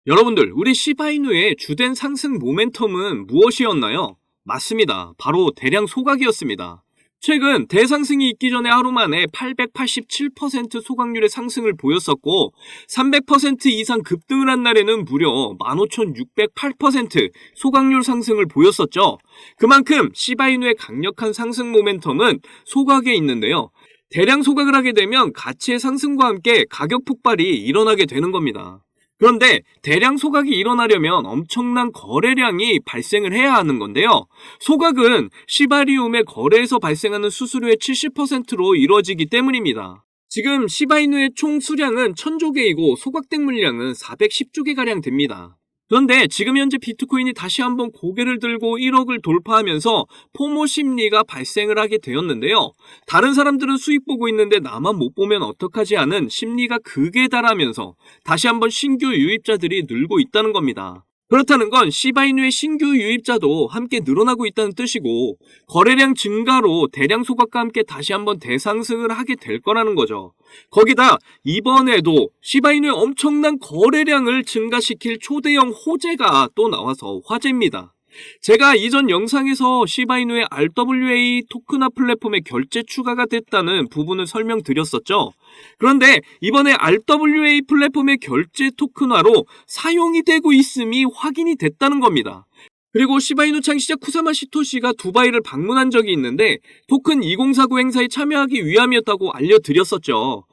여러분들, 우리 시바이누의 주된 상승 모멘텀은 무엇이었나요? 맞습니다. 바로 대량 소각이었습니다. 최근 대상승이 있기 전에 하루 만에 887% 소각률의 상승을 보였었고 300% 이상 급등을 한 날에는 무려 15,608% 소각률 상승을 보였었죠. 그만큼 시바이누의 강력한 상승 모멘텀은 소각에 있는데요. 대량 소각을 하게 되면 가치의 상승과 함께 가격 폭발이 일어나게 되는 겁니다. 그런데 대량 소각이 일어나려면 엄청난 거래량이 발생을 해야 하는 건데요. 소각은 시바리움의 거래에서 발생하는 수수료의 70%로 이루어지기 때문입니다. 지금 시바이누의 총 수량은 1000조 개이고 소각된 물량은 410조 개가량 됩니다. 그런데 지금 현재 비트코인이 다시 한번 고개를 들고 1억을 돌파하면서 포모 심리가 발생을 하게 되었는데요. 다른 사람들은 수익 보고 있는데 나만 못 보면 어떡하지 하는 심리가 극에 달하면서 다시 한번 신규 유입자들이 늘고 있다는 겁니다. 그렇다는 건 시바이누의 신규 유입자도 함께 늘어나고 있다는 뜻이고 거래량 증가로 대량 소각과 함께 다시 한번 대상승을 하게 될 거라는 거죠. 거기다 이번에도 시바이누의 엄청난 거래량을 증가시킬 초대형 호재가 또 나와서 화제입니다. 제가 이전 영상에서 시바이누의 RWA 토큰화 플랫폼에 결제 추가가 됐다는 부분을 설명드렸었죠. 그런데 이번에 RWA 플랫폼의 결제 토큰화로 사용이 되고 있음이 확인이 됐다는 겁니다. 그리고 시바이누 창시자 쿠사마 시토시가 두바이를 방문한 적이 있는데 토큰 2049 행사에 참여하기 위함이었다고 알려드렸었죠.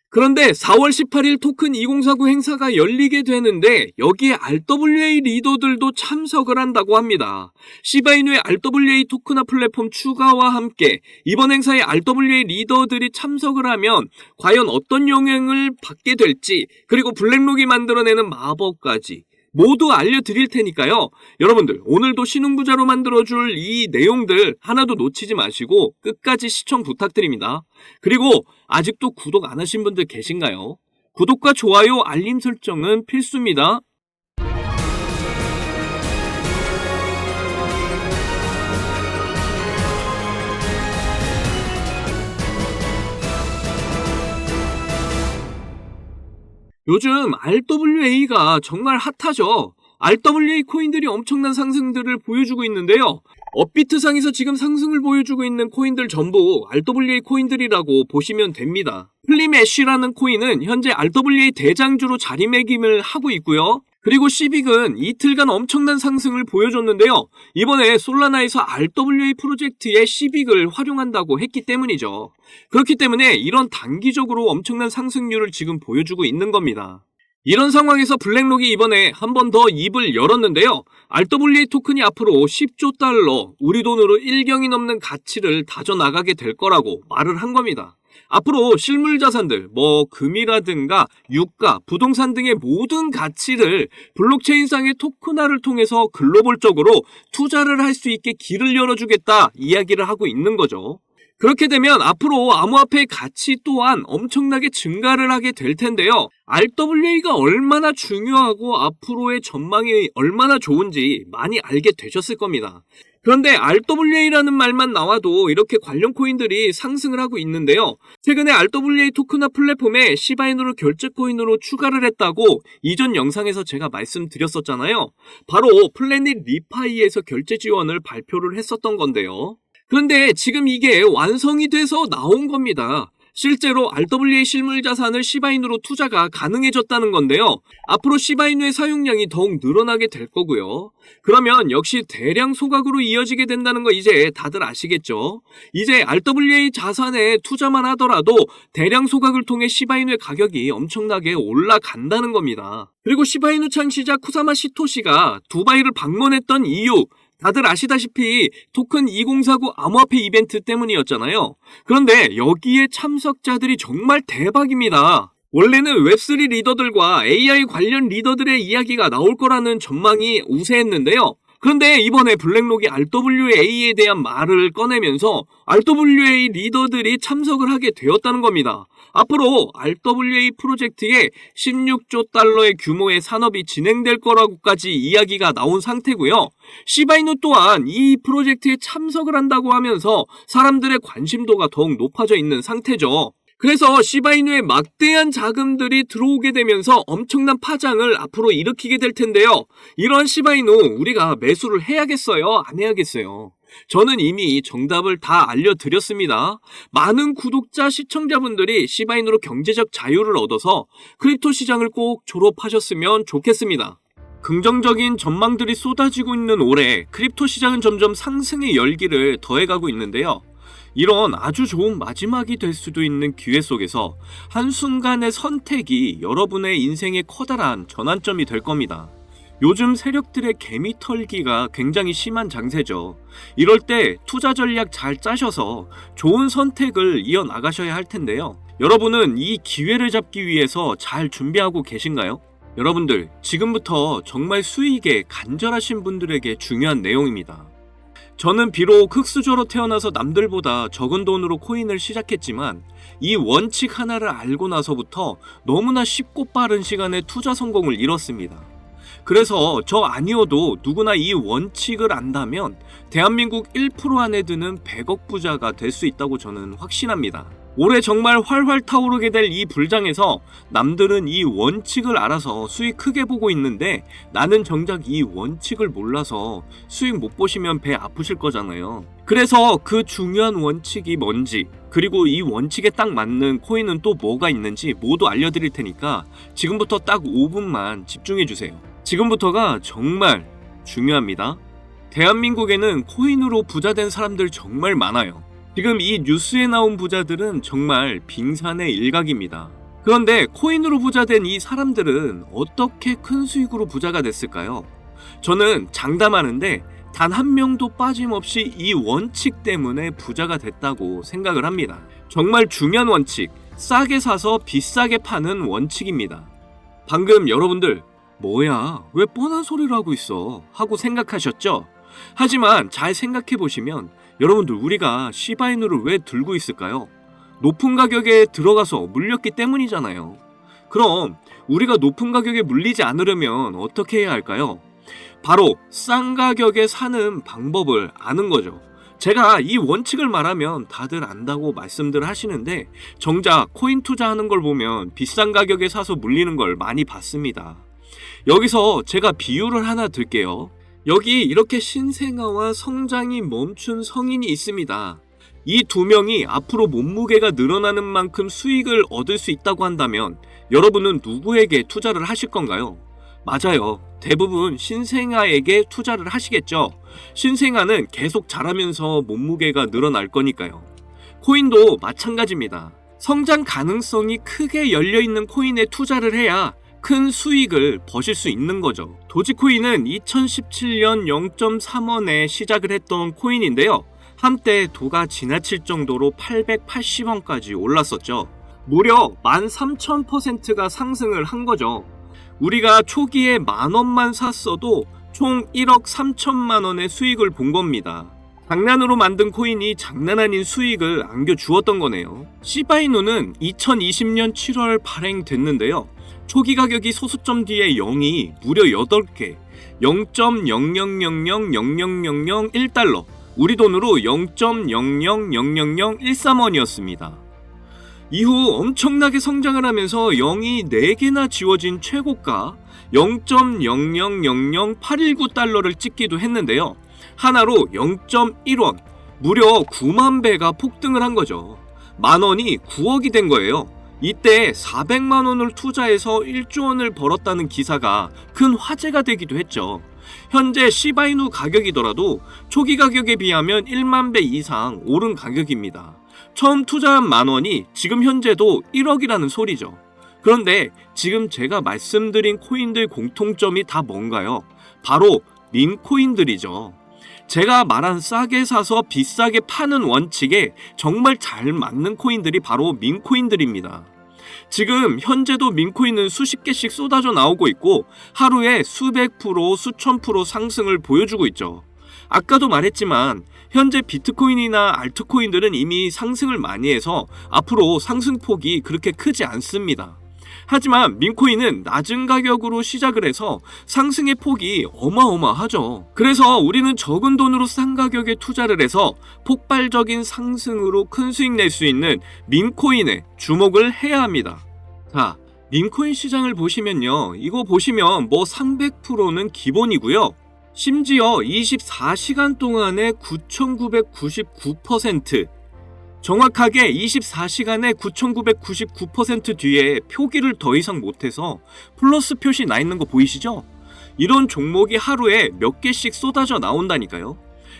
그런데 4월 18일 토큰 2049 행사가 열리게 되는데 여기에 RWA 리더들도 참석을 한다고 합니다. 시바이누의 RWA 토큰화 플랫폼 추가와 함께 이번 행사에 RWA 리더들이 참석을 하면 과연 어떤 영향을 받게 될지 그리고 블랙록이 만들어내는 마법까지 모두 알려드릴 테니까요. 여러분들 오늘도 신흥부자로 만들어줄 이 내용들 하나도 놓치지 마시고 끝까지 시청 부탁드립니다. 그리고 아직도 구독 안 하신 분들 계신가요? 구독과 좋아요, 알림 설정은 필수입니다. 요즘 RWA가 정말 핫하죠. RWA 코인들이 엄청난 상승들을 보여주고 있는데요. 업비트상에서 지금 상승을 보여주고 있는 코인들 전부 RWA 코인들이라고 보시면 됩니다. 플림애쉬라는 코인은 현재 RWA 대장주로 자리매김을 하고 있고요. 그리고 시빅은 이틀간 엄청난 상승을 보여줬는데요. 이번에 솔라나에서 RWA 프로젝트에 시빅을 활용한다고 했기 때문이죠. 그렇기 때문에 이런 단기적으로 엄청난 상승률을 지금 보여주고 있는 겁니다. 이런 상황에서 블랙록이 이번에 한 번 더 입을 열었는데요. RWA 토큰이 앞으로 10조 달러, 우리 돈으로 1경이 넘는 가치를 다져나가게 될 거라고 말을 한 겁니다. 앞으로 실물 자산들, 금이라든가 유가, 부동산 등의 모든 가치를 블록체인상의 토큰화를 통해서 글로벌적으로 투자를 할 수 있게 길을 열어주겠다 이야기를 하고 있는 거죠. 그렇게 되면 앞으로 암호화폐의 가치 또한 엄청나게 증가를 하게 될 텐데요. RWA가 얼마나 중요하고 앞으로의 전망이 얼마나 좋은지 많이 알게 되셨을 겁니다. 그런데 RWA라는 말만 나와도 이렇게 관련 코인들이 상승을 하고 있는데요. 최근에 RWA 토큰화 플랫폼에 시바이누를 결제 코인으로 추가를 했다고 이전 영상에서 제가 말씀드렸었잖아요. 바로 플래닛 리파이에서 결제 지원을 발표를 했었던 건데요. 그런데 지금 이게 완성이 돼서 나온 겁니다. 실제로 RWA 실물 자산을 시바이누로 투자가 가능해졌다는 건데요. 앞으로 시바이누의 사용량이 더욱 늘어나게 될 거고요. 그러면 역시 대량 소각으로 이어지게 된다는 거 이제 다들 아시겠죠? 이제 RWA 자산에 투자만 하더라도 대량 소각을 통해 시바이누의 가격이 엄청나게 올라간다는 겁니다. 그리고 시바이누 창시자 쿠사마 시토시가 두바이를 방문했던 이유, 다들 아시다시피 토큰 2049 암호화폐 이벤트 때문이었잖아요. 그런데 여기에 참석자들이 정말 대박입니다. 원래는 웹3 리더들과 AI 관련 리더들의 이야기가 나올 거라는 전망이 우세했는데요. 그런데 이번에 블랙록이 RWA에 대한 말을 꺼내면서 RWA 리더들이 참석을 하게 되었다는 겁니다. 앞으로 RWA 프로젝트에 16조 달러의 규모의 산업이 진행될 거라고까지 이야기가 나온 상태고요. 시바이누 또한 이 프로젝트에 참석을 한다고 하면서 사람들의 관심도가 더욱 높아져 있는 상태죠. 그래서 시바이누에 막대한 자금들이 들어오게 되면서 엄청난 파장을 앞으로 일으키게 될 텐데요. 이런 시바이누 우리가 매수를 해야겠어요? 안 해야겠어요? 저는 이미 정답을 다 알려드렸습니다. 많은 구독자, 시청자분들이 시바이누로 경제적 자유를 얻어서 크립토 시장을 꼭 졸업하셨으면 좋겠습니다. 긍정적인 전망들이 쏟아지고 있는 올해 크립토 시장은 점점 상승의 열기를 더해가고 있는데요. 이런 아주 좋은 마지막이 될 수도 있는 기회 속에서 한순간의 선택이 여러분의 인생의 커다란 전환점이 될 겁니다. 요즘 세력들의 개미 털기가 굉장히 심한 장세죠. 이럴 때 투자 전략 잘 짜셔서 좋은 선택을 이어나가셔야 할 텐데요. 여러분은 이 기회를 잡기 위해서 잘 준비하고 계신가요? 여러분들, 지금부터 정말 수익에 간절하신 분들에게 중요한 내용입니다. 저는 비록 흙수저로 태어나서 남들보다 적은 돈으로 코인을 시작했지만 이 원칙 하나를 알고 나서부터 너무나 쉽고 빠른 시간에 투자 성공을 이뤘습니다. 그래서 저 아니어도 누구나 이 원칙을 안다면 대한민국 1% 안에 드는 100억 부자가 될 수 있다고 저는 확신합니다. 올해 정말 활활 타오르게 될 이 불장에서 남들은 이 원칙을 알아서 수익 크게 보고 있는데 나는 정작 이 원칙을 몰라서 수익 못 보시면 배 아프실 거잖아요. 그래서 그 중요한 원칙이 뭔지, 그리고 이 원칙에 딱 맞는 코인은 또 뭐가 있는지 모두 알려드릴 테니까 지금부터 딱 5분만 집중해주세요. 지금부터가 정말 중요합니다. 대한민국에는 코인으로 부자된 사람들 정말 많아요. 지금 이 뉴스에 나온 부자들은 정말 빙산의 일각입니다. 그런데 코인으로 부자된 이 사람들은 어떻게 큰 수익으로 부자가 됐을까요? 저는 장담하는데 단 한 명도 빠짐없이 이 원칙 때문에 부자가 됐다고 생각을 합니다. 정말 중요한 원칙, 싸게 사서 비싸게 파는 원칙입니다. 방금 여러분들 뭐야, 왜 뻔한 소리를 하고 있어? 하고 생각하셨죠? 하지만 잘 생각해보시면 여러분들, 우리가 시바이누를 왜 들고 있을까요? 높은 가격에 들어가서 물렸기 때문이잖아요. 그럼 우리가 높은 가격에 물리지 않으려면 어떻게 해야 할까요? 바로 싼 가격에 사는 방법을 아는 거죠. 제가 이 원칙을 말하면 다들 안다고 말씀들 하시는데 정작 코인 투자하는 걸 보면 비싼 가격에 사서 물리는 걸 많이 봤습니다. 여기서 제가 비유를 하나 들게요. 여기 이렇게 신생아와 성장이 멈춘 성인이 있습니다. 이 두 명이 앞으로 몸무게가 늘어나는 만큼 수익을 얻을 수 있다고 한다면 여러분은 누구에게 투자를 하실 건가요? 맞아요. 대부분 신생아에게 투자를 하시겠죠. 신생아는 계속 자라면서 몸무게가 늘어날 거니까요. 코인도 마찬가지입니다. 성장 가능성이 크게 열려있는 코인에 투자를 해야 큰 수익을 버실 수 있는 거죠. 도지코인은 2017년 0.3원에 시작을 했던 코인인데요. 한때 도가 지나칠 정도로 880원까지 올랐었죠. 무려 13,000%가 상승을 한 거죠. 우리가 초기에 10,000원만 샀어도 총 1억 3천만 원의 수익을 본 겁니다. 장난으로 만든 코인이 장난 아닌 수익을 안겨주었던 거네요. 시바이누는 2020년 7월 발행됐는데요. 초기 가격이 소수점 뒤에 0이 무려 8개, 0.000000001달러, 우리 돈으로 0.0000013원이었습니다. 이후 엄청나게 성장을 하면서 0이 4개나 지워진 최고가 0.0000819달러를 찍기도 했는데요. 하나로 0.1원, 무려 9만 배가 폭등을 한 거죠. 만원이 9억이 된 거예요. 이때 400만 원을 투자해서 1조 원을 벌었다는 기사가 큰 화제가 되기도 했죠. 현재 시바이누 가격이더라도 초기 가격에 비하면 1만 배 이상 오른 가격입니다. 처음 투자한 만원이 지금 현재도 1억이라는 소리죠. 그런데 지금 제가 말씀드린 코인들 공통점이 다 뭔가요? 바로 밈코인들이죠. 제가 말한 싸게 사서 비싸게 파는 원칙에 정말 잘 맞는 코인들이 바로 밈코인들입니다. 지금 현재도 밈코인은 수십 개씩 쏟아져 나오고 있고 하루에 수백 프로, 수천 프로 상승을 보여주고 있죠. 아까도 말했지만 현재 비트코인이나 알트코인들은 이미 상승을 많이 해서 앞으로 상승폭이 그렇게 크지 않습니다. 하지만 민코인은 낮은 가격으로 시작을 해서 상승의 폭이 어마어마하죠. 그래서 우리는 적은 돈으로 싼 가격에 투자를 해서 폭발적인 상승으로 큰 수익 낼 수 있는 민코인에 주목을 해야 합니다. 자, 민코인 시장을 보시면요. 이거 보시면 뭐 300%는 기본이고요. 심지어 24시간 동안에 9,999%, 정확하게 24시간에 9,999% 뒤에 표기를 더 이상 못해서 플러스 표시 나 있는 거 보이시죠? 이런 종목이 하루에 몇 개씩 쏟아져 나온다니까요.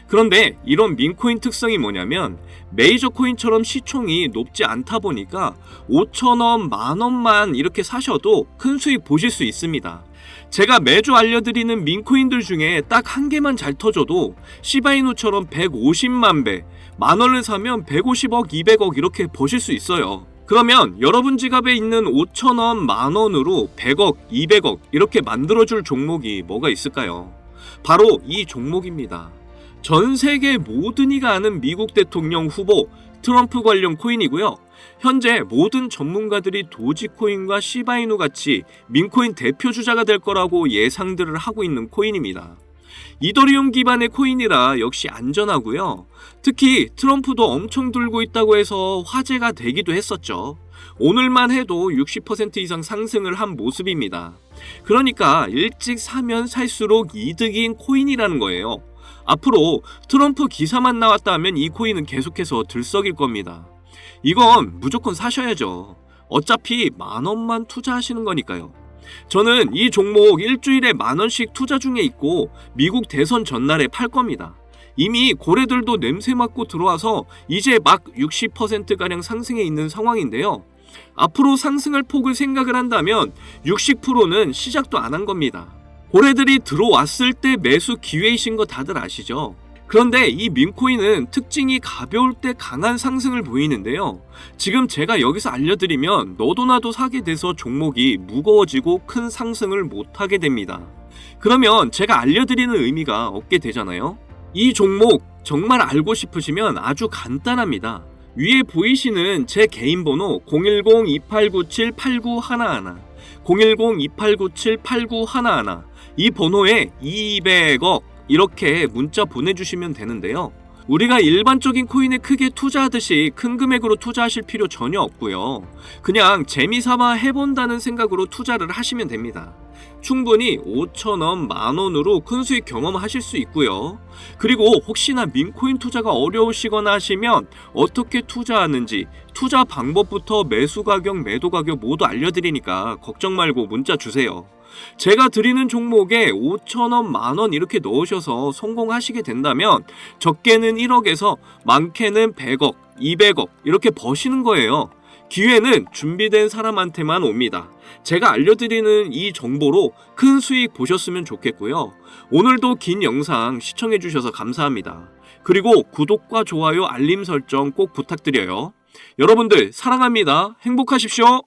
그런데 이런 민코인 특성이 뭐냐면 메이저 코인처럼 시총이 높지 않다 보니까 5,000원, 만원만 이렇게 사셔도 큰 수익 보실 수 있습니다. 제가 매주 알려드리는 민코인들 중에 딱 한 개만 잘 터져도 시바이누처럼 150만 배, 만원을 사면 150억, 200억 이렇게 버실 수 있어요. 그러면 여러분 지갑에 있는 5,000원, 만원으로 100억, 200억 이렇게 만들어줄 종목이 뭐가 있을까요? 바로 이 종목입니다. 전 세계 모든 이가 아는 미국 대통령 후보 트럼프 관련 코인이고요. 현재 모든 전문가들이 도지코인과 시바이누 같이 민코인 대표 주자가 될 거라고 예상들을 하고 있는 코인입니다. 이더리움 기반의 코인이라 역시 안전하고요. 특히 트럼프도 엄청 들고 있다고 해서 화제가 되기도 했었죠. 오늘만 해도 60% 이상 상승을 한 모습입니다. 그러니까 일찍 사면 살수록 이득인 코인이라는 거예요. 앞으로 트럼프 기사만 나왔다 하면 이 코인은 계속해서 들썩일 겁니다. 이건 무조건 사셔야죠. 어차피 만원만 투자하시는 거니까요. 저는 이 종목 일주일에 만원씩 투자 중에 있고 미국 대선 전날에 팔 겁니다. 이미 고래들도 냄새 맡고 들어와서 이제 막 60%가량 상승해 있는 상황인데요. 앞으로 상승할 폭을 생각을 한다면 60%는 시작도 안 한 겁니다. 고래들이 들어왔을 때 매수 기회이신 거 다들 아시죠? 그런데 이 민코인은 특징이 가벼울 때 강한 상승을 보이는데요. 지금 제가 여기서 알려드리면 너도 나도 사게 돼서 종목이 무거워지고 큰 상승을 못하게 됩니다. 그러면 제가 알려드리는 의미가 없게 되잖아요. 이 종목 정말 알고 싶으시면 아주 간단합니다. 위에 보이시는 제 개인 번호 010-2897-8911 010-2897-8911 이 번호에 200억 이렇게 문자 보내주시면 되는데요. 우리가 일반적인 코인에 크게 투자하듯이 큰 금액으로 투자하실 필요 전혀 없고요. 그냥 재미삼아 해본다는 생각으로 투자를 하시면 됩니다. 충분히 5,000원, 만원으로 큰 수익 경험하실 수 있고요. 그리고 혹시나 민코인 투자가 어려우시거나 하시면 어떻게 투자하는지 투자 방법부터 매수 가격, 매도 가격 모두 알려드리니까 걱정 말고 문자 주세요. 제가 드리는 종목에 5,000원, 만원 이렇게 넣으셔서 성공하시게 된다면 적게는 1억에서 많게는 100억, 200억 이렇게 버시는 거예요. 기회는 준비된 사람한테만 옵니다. 제가 알려드리는 이 정보로 큰 수익 보셨으면 좋겠고요. 오늘도 긴 영상 시청해주셔서 감사합니다. 그리고 구독과 좋아요, 알림 설정 꼭 부탁드려요. 여러분들 사랑합니다. 행복하십시오.